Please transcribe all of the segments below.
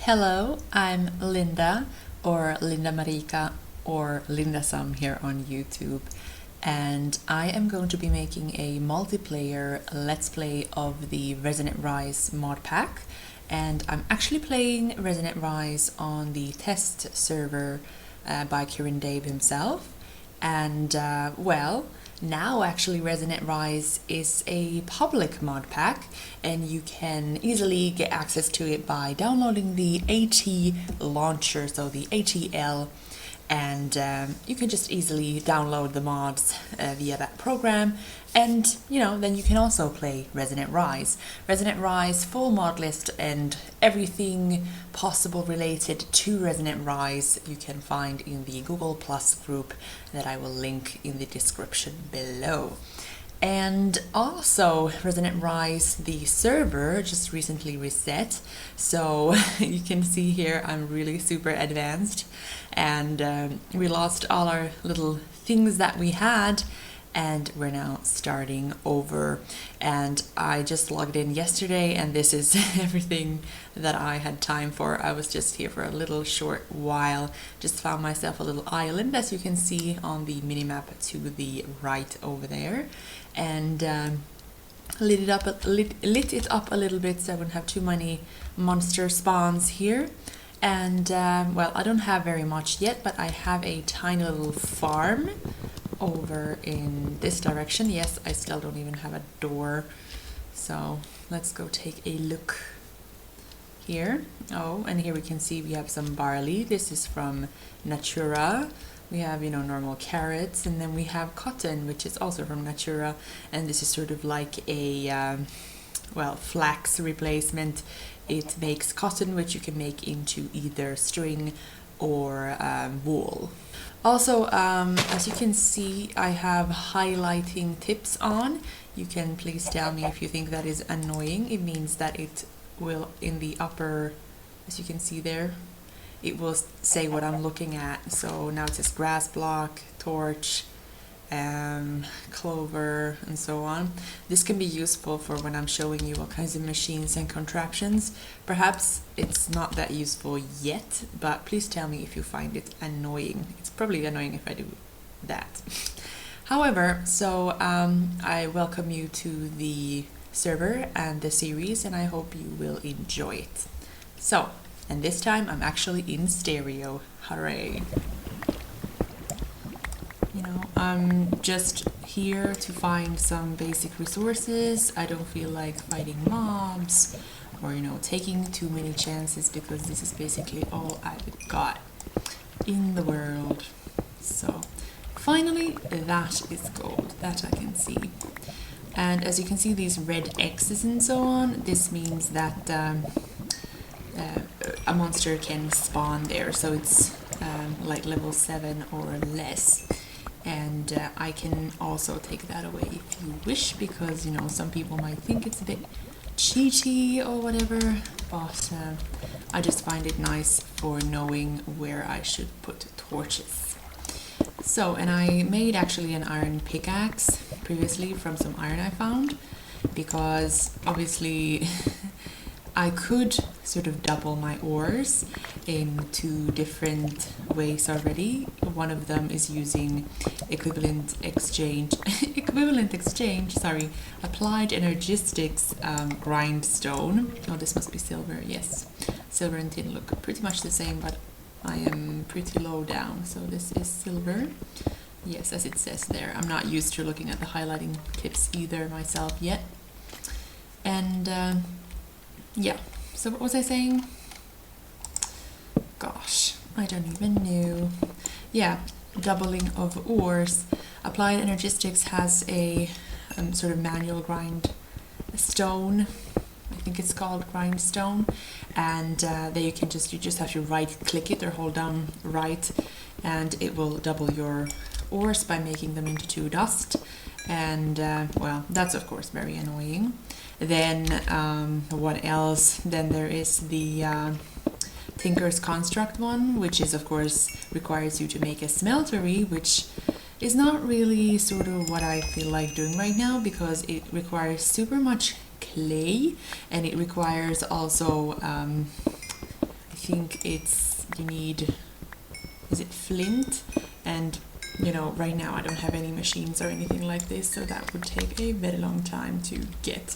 Hello, I'm Linda, or Linda Marika, or Linda Sam here on YouTube, and I am going to be making a multiplayer Let's Play of the Resonant Rise mod pack, and I'm actually playing Resonant Rise on the test server by KirinDave himself, and now actually Resonant Rise is a public mod pack and you can easily get access to it by downloading the AT launcher, so the ATL, and you can just easily download the mods via that program, and then you can also play Resonant Rise. Resonant Rise full mod list and everything possible related to Resonant Rise you can find in the Google Plus group that I will link in the description below. And also, Resonant Rise, the server just recently reset, so you can see here I'm really super advanced, and we lost all our little things that we had, and we're now starting over. And I just logged in yesterday, and this is everything that I had time for. I was just here for a little short while, just found myself a little island, as you can see on the minimap to the right over there, and lit it up a little bit so I wouldn't have too many monster spawns here. And well, I don't have very much yet, but I have a tiny little farm over in this direction. Yes, I still don't even have a door, so let's go take a look here. Oh, and here we can see we have some barley. This is from Natura. We have, normal carrots, and then we have cotton, which is also from Natura, and this is sort of like a flax replacement. It makes cotton, which you can make into either string or wool. Also, as you can see, I have highlighting tips on. You can please tell me if you think that is annoying. It means that it will, in the upper, as you can see there, it will say what I'm looking at. So now it says grass block, torch, clover, and so on. This can be useful for when I'm showing you all kinds of machines and contraptions. Perhaps it's not that useful yet, but please tell me if you find it annoying. It's probably annoying if I do that. However, so I welcome you to the server and the series, and I hope you will enjoy it. So, and this time I'm actually in stereo. Hooray! I'm just here to find some basic resources. I don't feel like fighting mobs or, taking too many chances, because this is basically all I've got in the world. So finally, that is gold, that I can see. And as you can see, these red X's and so on, this means that a monster can spawn there. So it's like level 7 or less. And I can also take that away if you wish, because some people might think it's a bit cheaty or whatever, but I just find it nice for knowing where I should put torches. So, and I made actually an iron pickaxe previously from some iron I found, because obviously I could sort of double my ors in 2 different ways already. One of them is using equivalent exchange, applied energistics grindstone. Oh, this must be silver, yes. Silver and tin look pretty much the same, but I am pretty low down, so this is silver. Yes, as it says there. I'm not used to looking at the highlighting tips either myself yet. And yeah, so what was I saying? Gosh, I don't even know. Yeah, doubling of ores. Applied Energistics has a sort of manual grind stone. I think it's called grindstone, and there you just have to right click it or hold down right, and it will double your ores by making them into 2 dust. And well, that's of course very annoying. Then what else? Then there is the Tinker's Construct one, which is of course requires you to make a smeltery, which is not really sort of what I feel like doing right now, because it requires super much clay, and it requires also I think you need, is it flint? And you know, right now I don't have any machines or anything like this, so that would take a very long time to get.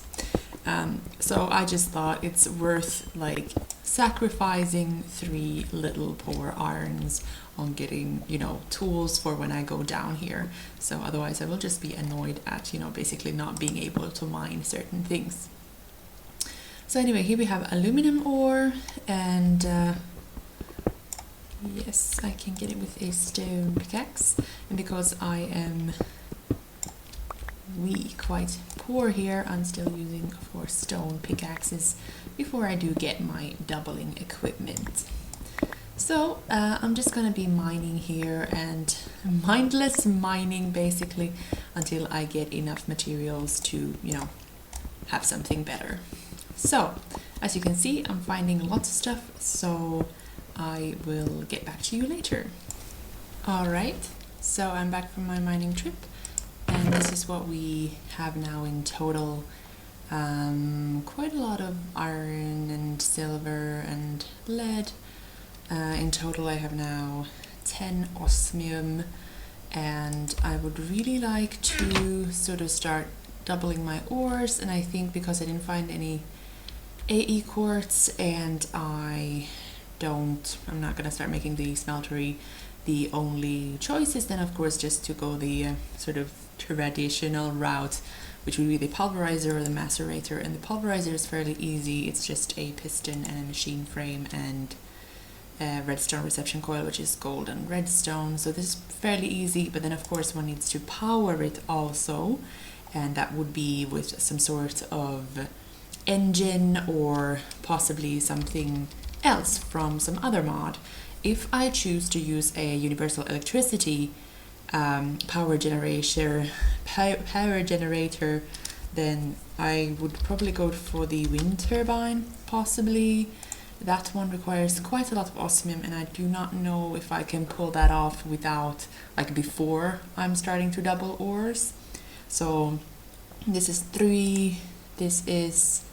So I just thought it's worth like sacrificing 3 little poor irons on getting, you know, tools for when I go down here. So otherwise I will just be annoyed at, you know, basically not being able to mine certain things. So anyway, here we have aluminum ore, and yes, I can get it with a stone pickaxe. And because I am quite poor here, I'm still using, of course, stone pickaxes before I do get my doubling equipment. So I'm just gonna be mining here, and mindless mining basically until I get enough materials to, you know, have something better. So as you can see, I'm finding lots of stuff, so I will get back to you later. Alright, so I'm back from my mining trip, and this is what we have now in total. Quite a lot of iron and silver and lead. In total I have now 10 osmium, and I would really like to sort of start doubling my ores, and I think because I didn't find any AE quartz and I'm not gonna start making the smeltery, the only choice is then of course just to go the sort of traditional route, which would be the pulverizer or the macerator. And the pulverizer is fairly easy, it's just a piston and a machine frame and a redstone reception coil, which is gold and redstone, so this is fairly easy. But then of course one needs to power it also, and that would be with some sort of engine or possibly something else from some other mod. If I choose to use a universal electricity power generator, then I would probably go for the wind turbine, possibly. That one requires quite a lot of osmium, and I do not know if I can pull that off without, like, before I'm starting to double ores. So this is 3, this is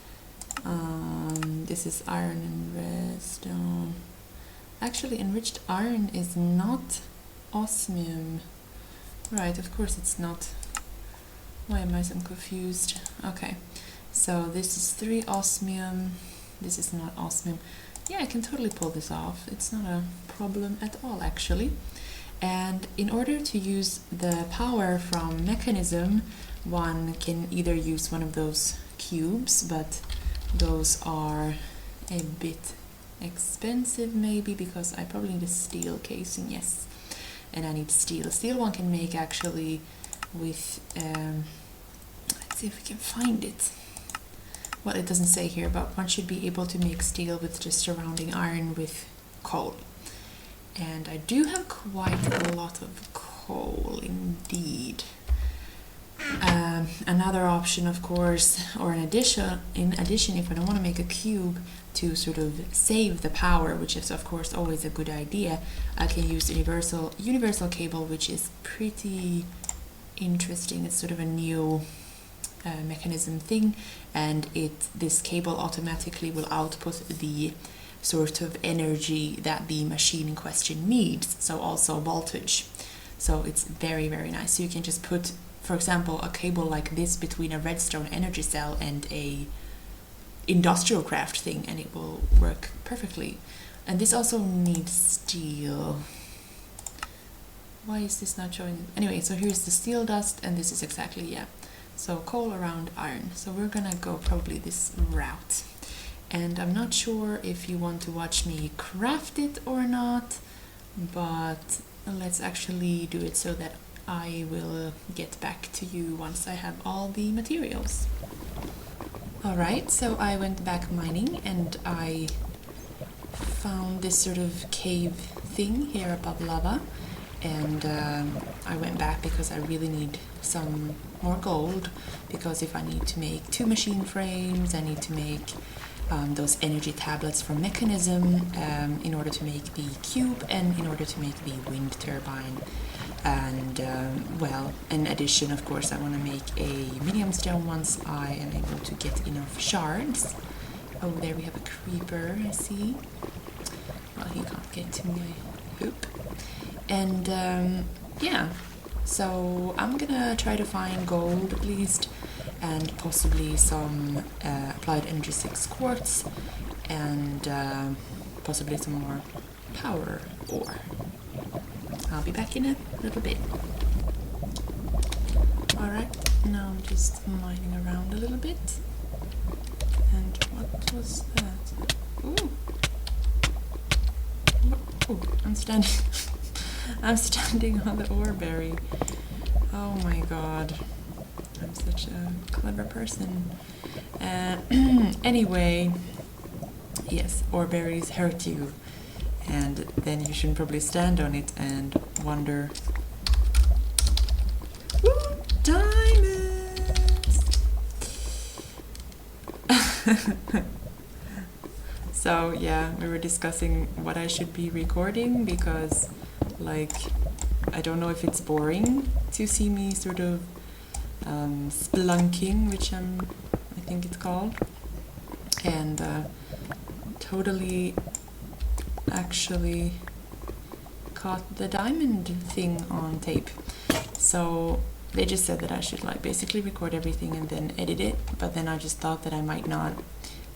iron and redstone. Actually, enriched iron is not osmium. Right, of course it's not. Why am I so confused? Okay, so this is 3 osmium. This is not osmium. Yeah, I can totally pull this off. It's not a problem at all, actually. And in order to use the power from mechanism, one can either use one of those cubes, but those are a bit expensive maybe, because I probably need a steel casing, yes. And I need steel. Steel one can make actually with, let's see if we can find it. Well, it doesn't say here, but one should be able to make steel with just surrounding iron with coal. And I do have quite a lot of coal indeed. Another option, of course, or in addition, if I don't want to make a cube to sort of save the power, which is of course always a good idea, I can use the universal cable, which is pretty interesting. It's sort of a new mechanism thing, and this cable automatically will output the sort of energy that the machine in question needs, so also voltage. So it's very, very nice. So you can just put, for example, a cable like this between a redstone energy cell and a industrial craft thing, and it will work perfectly. And this also needs steel. Why is this not showing? Anyway, so here's the steel dust, and this is exactly, yeah. So coal around iron. So we're gonna go probably this route. And I'm not sure if you want to watch me craft it or not, but let's actually do it so that I will get back to you once I have all the materials. Alright, so I went back mining and I found this sort of cave thing here above lava, and I went back because I really need some more gold, because if I need to make 2 machine frames, I need to make those energy tablets from mechanism in order to make the cube and in order to make the wind turbine. And well, in addition, of course, I want to make a medium stone once I am able to get enough shards. Oh, there we have a creeper, I see. Well, he can't get to my hoop. And yeah, so I'm gonna try to find gold at least, and possibly some applied energy 6 quartz, and possibly some more power ore. I'll be back in a little bit. Alright, now I'm just mining around a little bit. And what was that? Ooh! Oh, I'm standing I'm standing on the ore berry. Oh my god. I'm such a clever person. Anyway, yes, ore berries hurt you. And then you shouldn't probably stand on it and wonder. Ooh, diamonds! So yeah, we were discussing what I should be recording because, like, I don't know if it's boring to see me sort of splunking, which I think it's called, and totally actually caught the diamond thing on tape. So they just said that I should like basically record everything and then edit it, but then I just thought that I might not.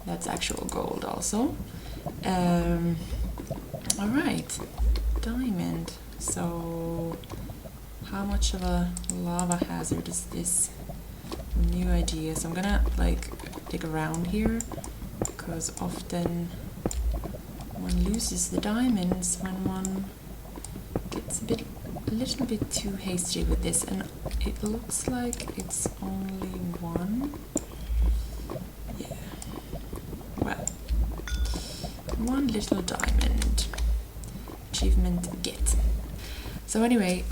That's actual gold also. Alright, diamond. So how much of a lava hazard is this? New idea. So I'm gonna like dig around here, because often one loses the diamonds when one gets a little bit too hasty with this, and it looks like it's only one. Yeah. Well, one little diamond. Achievement get. So anyway,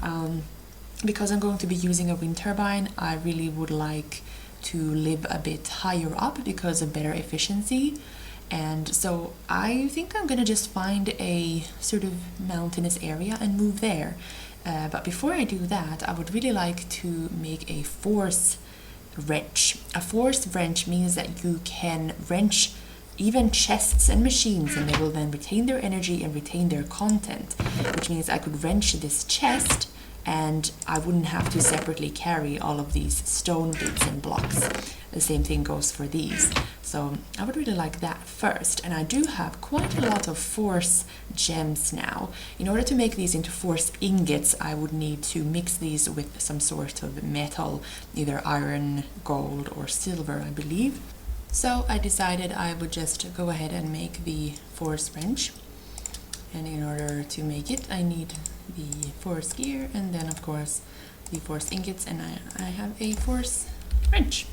because I'm going to be using a wind turbine, I really would like to live a bit higher up because of better efficiency. And so I think I'm gonna just find a sort of mountainous area and move there. But before I do that, I would really like to make a force wrench. A force wrench means that you can wrench even chests and machines, and they will then retain their energy and retain their content, which means I could wrench this chest and I wouldn't have to separately carry all of these stone bits and blocks. The same thing goes for these. So I would really like that first, and I do have quite a lot of force gems now. In order to make these into force ingots, I would need to mix these with some sort of metal, either iron, gold, or silver, I believe. So I decided I would just go ahead and make the force wrench. And in order to make it, I need the force gear and then of course the force ingots, and I have a force wrench.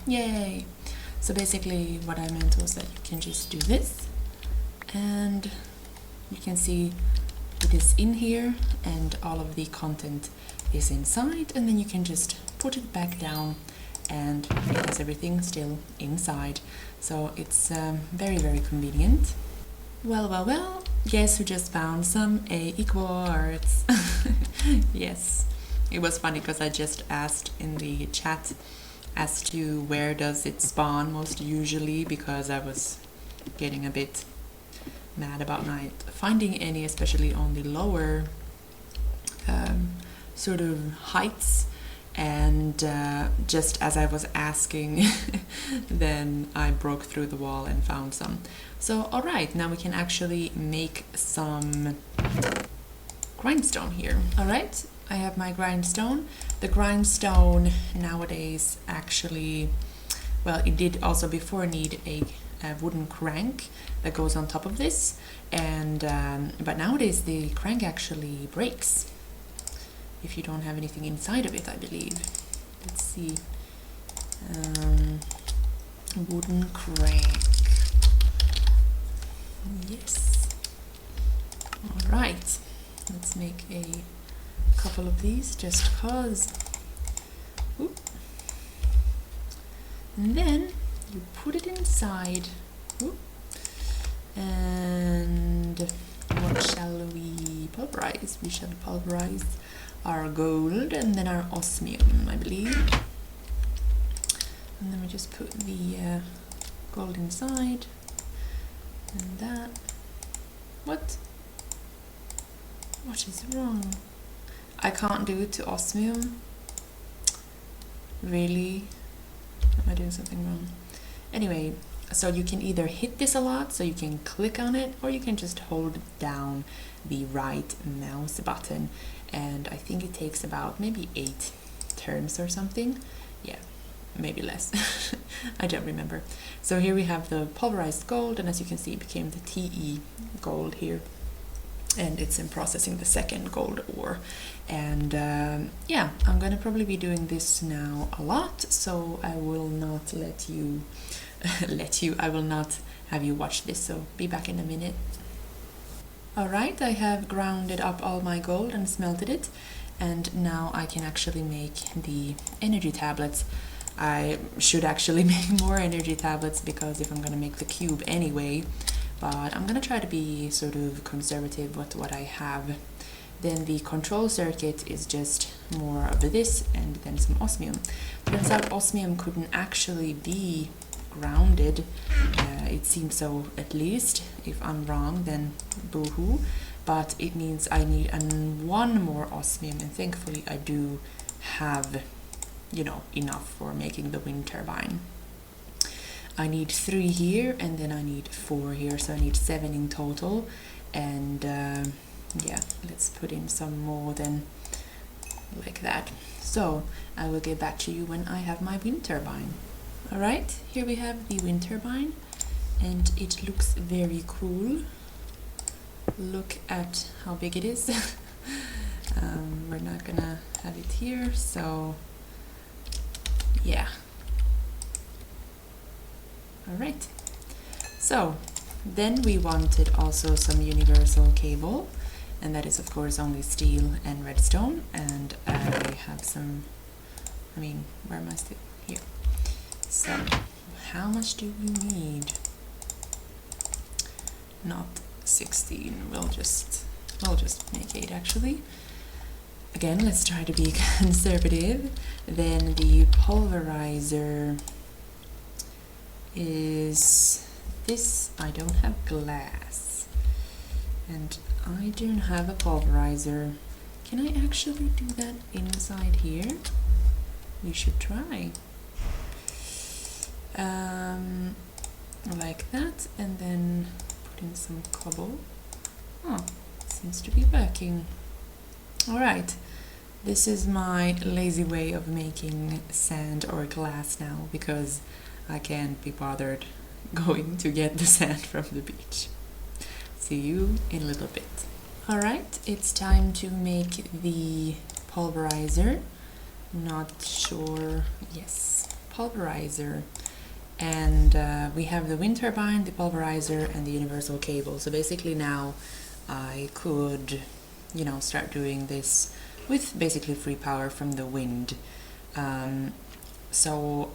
Yay! So basically what I meant was that you can just do this, and you can see it is in here and all of the content is inside, and then you can just put it back down and it has everything still inside. So it's very, very convenient. Well, guess who just found some quartz? Yes, it was funny because I just asked in the chat as to where does it spawn most usually, because I was getting a bit mad about not finding any, especially on the lower sort of heights. And just as I was asking, then I broke through the wall and found some. So alright, now we can actually make some grindstone here. Alright, I have my grindstone. The grindstone nowadays actually, well, it did also before need a wooden crank that goes on top of this, and but nowadays the crank actually breaks if you don't have anything inside of it, I believe. Let's see. Wooden crank. Yes. Alright. Let's make a couple of these just cause. Oop. And then you put it inside. Oop. And what shall we pulverize? We shall pulverize our gold and then our osmium, I believe. And then we just put the gold inside, and that, What? What is wrong? I can't do it to osmium. Really? Am I doing something wrong? Anyway, so you can either hit this a lot, so you can click on it, or you can just hold down the right mouse button. And I think it takes about maybe 8 turns or something. Yeah, maybe less. I don't remember. So here we have the pulverized gold, and as you can see, it became the TE gold here. And it's in processing the second gold ore. And yeah, I'm gonna probably be doing this now a lot, so I will not let you I will not have you watch this, so be back in a minute. Alright, I have grounded up all my gold and smelted it, and now I can actually make the energy tablets. I should actually make more energy tablets, because if I'm gonna make the cube anyway, but I'm gonna try to be sort of conservative with what I have. Then the control circuit is just more of this, and then some osmium. Turns out osmium couldn't actually be grounded. It seems so, at least. If I'm wrong, then boo-hoo. But it means I need one more osmium, and thankfully I do have, you know, enough for making the wind turbine. I need 3 here, and then I need 4 here, so I need 7 in total. And yeah, let's put in some more then, like that. So I will get back to you when I have my wind turbine. Alright, here we have the wind turbine, and it looks very cool. Look at how big it is. We're not gonna have it here, so yeah. Alright, so then we wanted also some universal cable, and that is of course only steel and redstone, and I have some, where am I still? Here. So, how much do we need? Not 16, we'll just make 8 actually. Again, let's try to be conservative. Then the pulverizer is this. I don't have glass, and I don't have a pulverizer. Can I actually do that inside here? We should try. Like that, and then put in some cobble. Oh, seems to be working. Alright, this is my lazy way of making sand or glass now, because I can't be bothered going to get the sand from the beach. See you in a little bit. Alright, it's time to make the pulverizer. Not sure. Yes, pulverizer. And we have the wind turbine, the pulverizer, and the universal cable. So basically now I could, you know, start doing this with basically free power from the wind. So,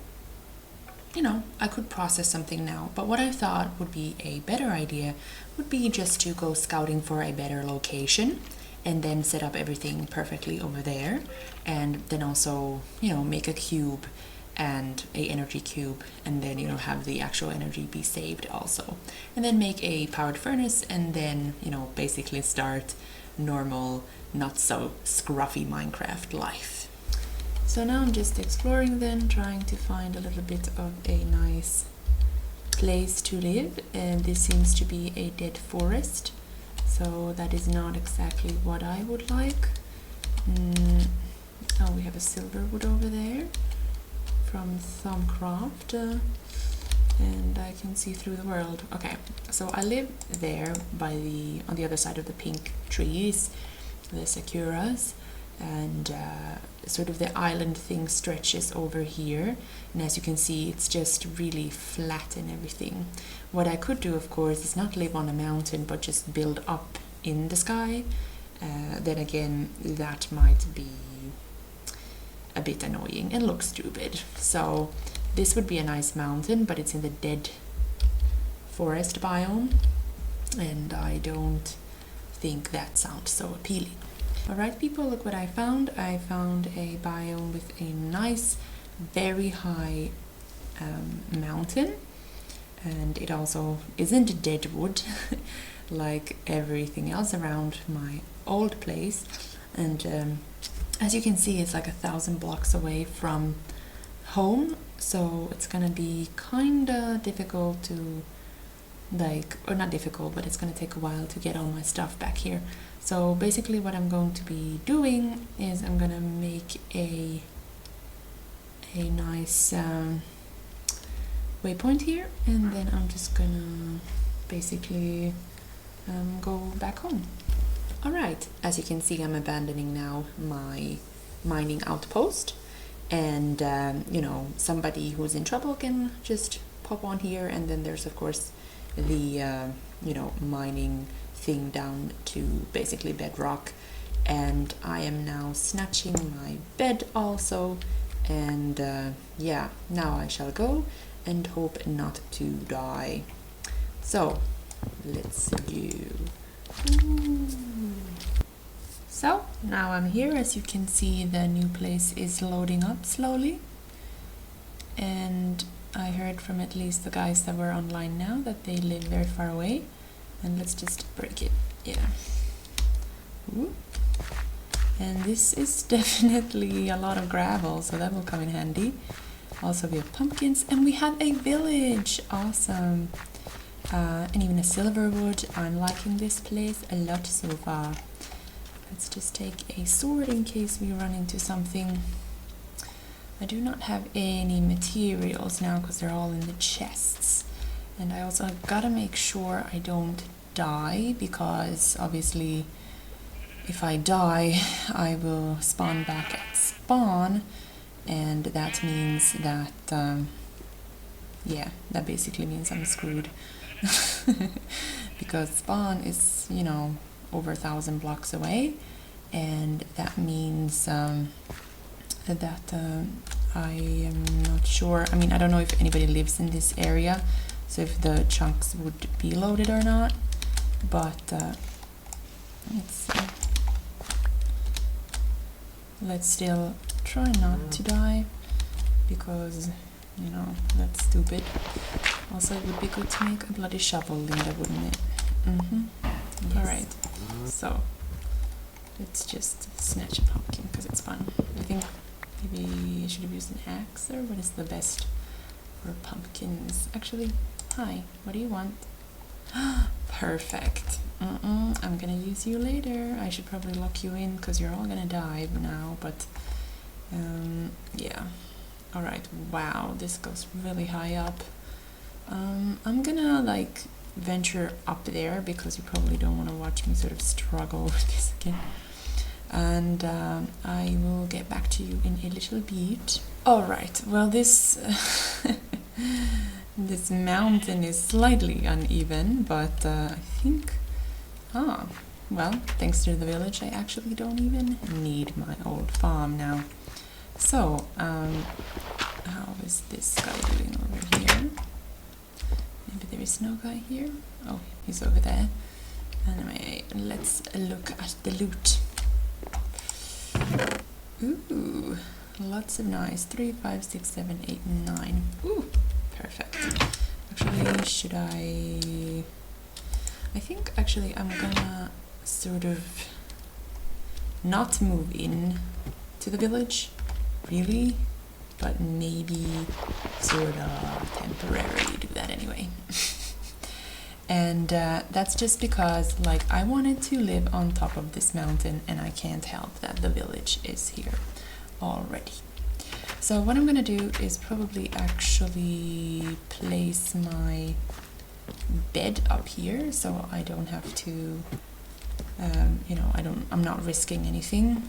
you know, I could process something now, but what I thought would be a better idea would be just to go scouting for a better location and then set up everything perfectly over there, and then also, you know, make a cube and a energy cube, and then, you know, have the actual energy be saved also, and then make a powered furnace, and then, you know, basically start normal, not so scruffy Minecraft life. So now I'm just exploring then, trying to find a little bit of a nice place to live, and this seems to be a dead forest, so that is not exactly what I would like. Oh, we have a silver wood over there from Thumbcraft, and I can see through the world. Okay, so I live there by on the other side of the pink trees, the sakuras, and sort of the island thing stretches over here, and as you can see, it's just really flat and everything. What I could do, of course, is not live on a mountain, but just build up in the sky. Then again, that might be a bit annoying and look stupid. So this would be a nice mountain, but it's in the dead forest biome, and I don't think that sounds so appealing. Alright people, look what I found. I found a biome with a nice, very high mountain, and it also isn't dead wood. like everything else around my old place. And as you can see, it's like 1,000 blocks away from home, so it's gonna be kinda difficult to or not difficult, but it's gonna take a while to get all my stuff back here. So basically what I'm going to be doing is I'm gonna make a nice waypoint here, and then I'm just gonna basically go back home. Alright, as you can see, I'm abandoning now my mining outpost, and you know, somebody who's in trouble can just pop on here, and then there's of course the you know, mining thing down to basically bedrock, and I am now snatching my bed also, and yeah, now I shall go and hope not to die. So let's do. So now I'm here. As you can see, the new place is loading up slowly, and I heard from at least the guys that were online now that they live very far away. And let's just break it. Yeah. Ooh. And this is definitely a lot of gravel, so that will come in handy. Also we have pumpkins, and we have a village. Awesome. And even a silver wood. I'm liking this place a lot so far. Let's just take a sword in case we run into something. I do not have any materials now because they're all in the chests. And I also gotta make sure I don't die, because obviously if I die I will spawn back at spawn, and that means that yeah, that basically means I'm screwed. Because spawn is, you know, over 1,000 blocks away, and that means that I am not sure. I mean, I don't know if anybody lives in this area, so if the chunks would be loaded or not, but let's see. Let's still try not to die, because, you know, that's stupid. Also, it would be good to make a bloody shovel, Linda, wouldn't it? Yes. Alright, so let's just snatch a pumpkin because it's fun. I think maybe I should have used an axe, or what is the best for pumpkins? Actually, hi, what do you want? Perfect. I'm gonna use you later. I should probably lock you in because you're all gonna die now, but yeah. Alright, wow, this goes really high up. I'm gonna like venture up there because you probably don't want to watch me sort of struggle with this again. And I will get back to you in a little bit. Alright, well this this mountain is slightly uneven, but I think, well, thanks to the village, I actually don't even need my old farm now. So, how is this guy doing over here? Maybe there is no guy here? Oh, he's over there. Anyway, let's look at the loot. Ooh, lots of nice. 3, 5, 6, 7, 8, 9. Ooh, perfect. Actually, should I think actually I'm gonna sort of not move in to the village, really, but maybe sort of temporarily do that anyway. And that's just because, like, I wanted to live on top of this mountain, and I can't help that the village is here already. So what I'm gonna do is probably actually place my bed up here, so I don't have to, you know, I'm not risking anything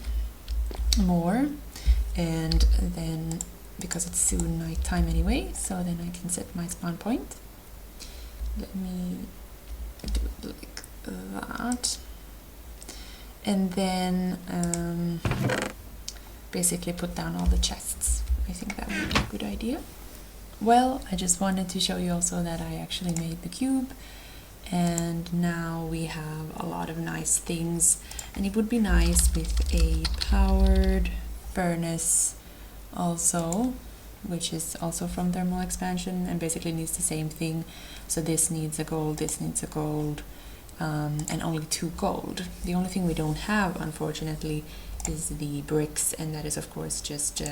more. And then, because it's soon night time anyway, so then I can set my spawn point. Let me do it like that. And then basically put down all the chests. I think that would be a good idea. Well, I just wanted to show you also that I actually made the cube, and now we have a lot of nice things, and it would be nice with a powered furnace also, which is also from thermal expansion and basically needs the same thing. So this needs a gold, this needs a gold, and only 2 gold. The only thing we don't have, unfortunately, is the bricks, and that is of course just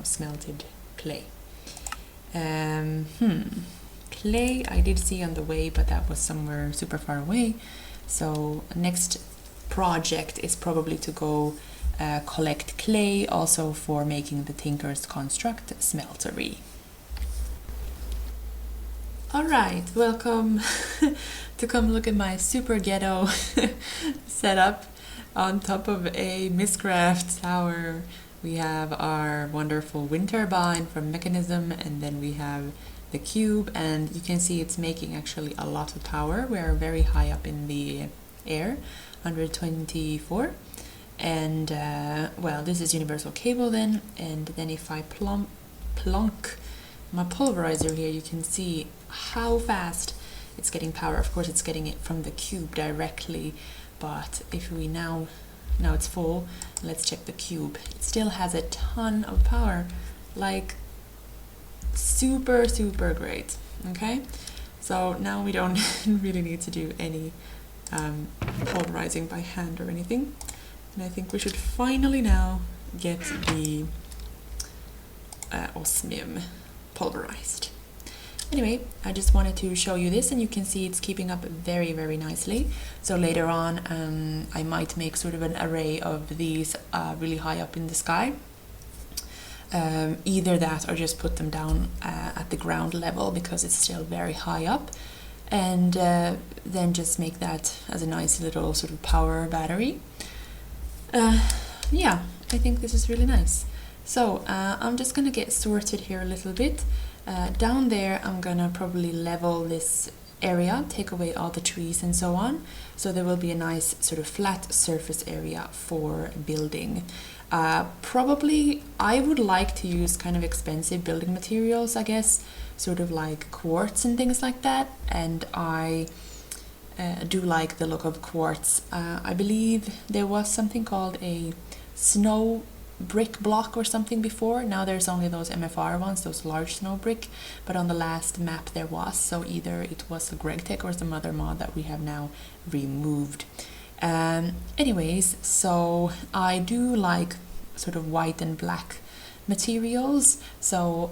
smelted clay. Clay I did see on the way, but that was somewhere super far away. So next project is probably to go collect clay, also for making the Tinker's Construct smeltery. Alright, welcome to come look at my super ghetto setup on top of a Mistcraft tower. We have our wonderful wind turbine from Mechanism, and then we have the cube, and you can see it's making actually a lot of power. We're very high up in the air, 124, and well, this is universal cable then, and then if I plonk my pulverizer here, you can see how fast it's getting power. Of course it's getting it from the cube directly, but if we now it's full, let's check the cube. It still has a ton of power, like super great. Okay, so now we don't really need to do any pulverizing by hand or anything, and I think we should finally now get the osmium pulverized. Anyway, I just wanted to show you this, and you can see it's keeping up very nicely. So later on I might make sort of an array of these really high up in the sky. Either that or just put them down at the ground level because it's still very high up, and then just make that as a nice little sort of power battery. Yeah, I think this is really nice. So I'm just gonna get sorted here a little bit. Down there I'm gonna probably level this area, take away all the trees and so on, so there will be a nice sort of flat surface area for building. Probably I would like to use kind of expensive building materials, I guess, sort of like quartz and things like that, and I do like the look of quartz. I believe there was something called a snow brick block or something before. Now there's only those MFR ones, those large snow brick, but on the last map there was, so either it was a GregTech or some other mod that we have now removed. Anyways, so I do like sort of white and black materials, so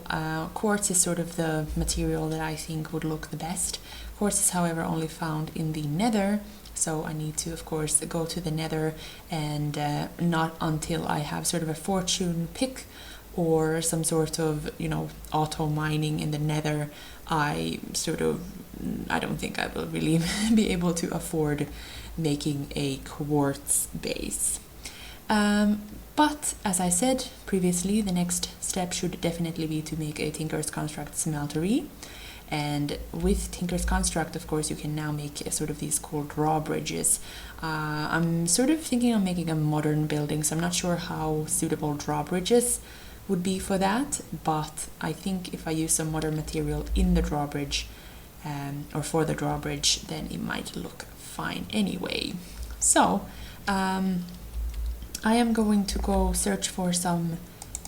quartz is sort of the material that I think would look the best. Quartz is however only found in the nether, so I need to of course go to the nether, and not until I have sort of a fortune pick or some sort of, auto mining in the nether, I don't think I will really be able to afford making a quartz base. But as I said previously, the next step should definitely be to make a Tinker's Construct smeltery. And with Tinker's Construct, of course, you can now make sort of these cool drawbridges. I'm sort of thinking of making a modern building, so I'm not sure how suitable drawbridges would be for that, but I think if I use some modern material in the drawbridge, or for the drawbridge, then it might look fine anyway. So, I am going to go search for some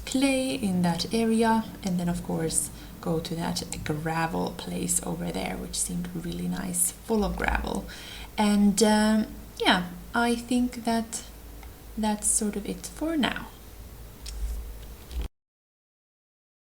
clay in that area, and then of course go to that gravel place over there, which seemed really nice, full of gravel. And yeah, I think that that's sort of it for now.